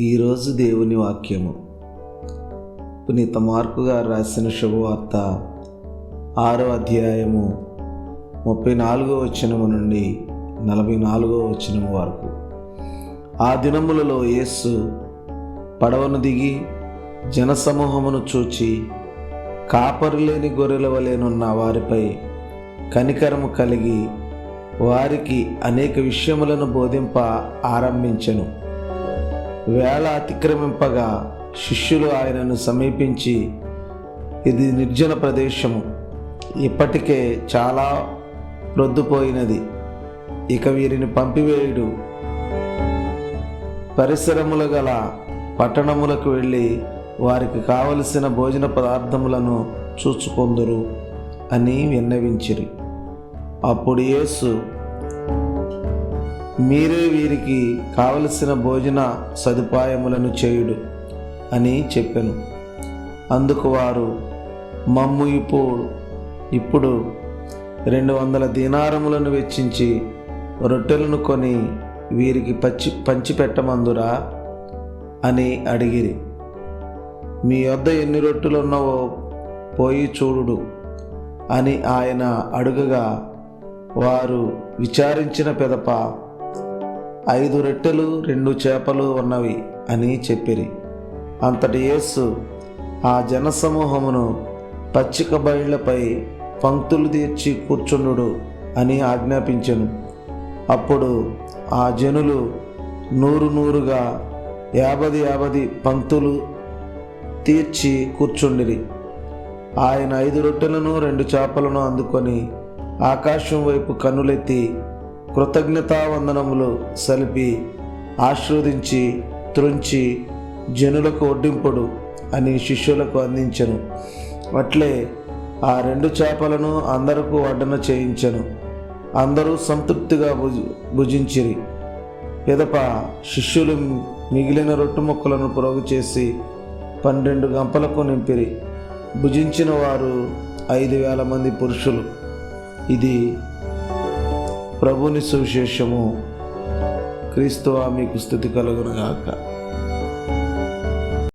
ఈరోజు దేవుని వాక్యము పునీత మార్కు గారు రాసిన శుభవార్త 6వ అధ్యాయము 34వ వచనము నుండి 44వ వచనము వరకు. ఆ దినములలో యేసు పడవను దిగి జనసమూహమును చూచి కాపరి లేని గొర్రెల వలెనున్న వారిపై కనికరము కలిగి వారికి అనేక విషయములను బోధింప ఆరంభించెను. వేళ అతిక్రమింపగా శిష్యులు ఆయనను సమీపించి, ఇది నిర్జన ప్రదేశము, ఇప్పటికే చాలా రొద్దుపోయినది, ఇక వీరిని పంపివేయుడు, పరిసరములు గల పట్టణములకు వెళ్ళి వారికి కావలసిన భోజన పదార్థములను చూచుకొందురు అని విన్నవించిరి. అప్పుడు యేసు, మీరే వీరికి కావలసిన భోజన సదుపాయములను చేయుడు అని చెప్పెను. అందుకు వారు, మమ్ము ఇప్పుడు 200 దీనారములను వెచ్చించి రొట్టెలను కొని వీరికి పంచిపెట్టమందురా అని అడిగిరి. మీ వద్ద ఎన్ని రొట్టెలు ఉన్నావో పోయి చూడుడు అని ఆయన అడుగగా, వారు విచారించిన పిదప 5 రొట్టెలు 2 చేపలు ఉన్నవి అని చెప్పిరి. అంతటి యేసు ఆ జనసమూహమును పచ్చిక బయళ్లపై పంక్తులు తీర్చి కూర్చుండు అని ఆజ్ఞాపించెను. అప్పుడు ఆ జనులు 100 50 పంక్తులు తీర్చి కూర్చుండిరి. ఆయన 5 రొట్టెలను 2 చేపలను అందుకొని ఆకాశం వైపు కన్నులెత్తి కృతజ్ఞతావందనములు సలిపి ఆశీర్వదించి త్రుంచి జనులకు వడ్డింపుడు అని శిష్యులకు అందించెను. అట్లే ఆ 2 చేపలను అందరకు వడ్డన చేయించెను. అందరూ సంతృప్తిగా భుజించిరి. పిదప శిష్యులు మిగిలిన రొట్టె ముక్కలను ప్రోగు చేసి 12 గంపలకు నింపిరి. భుజించిన వారు 5,000 మంది పురుషులు. ఇది ప్రభుని సువిశేషము. క్రీస్తువా మీకు స్తుతి కలుగునుగాక.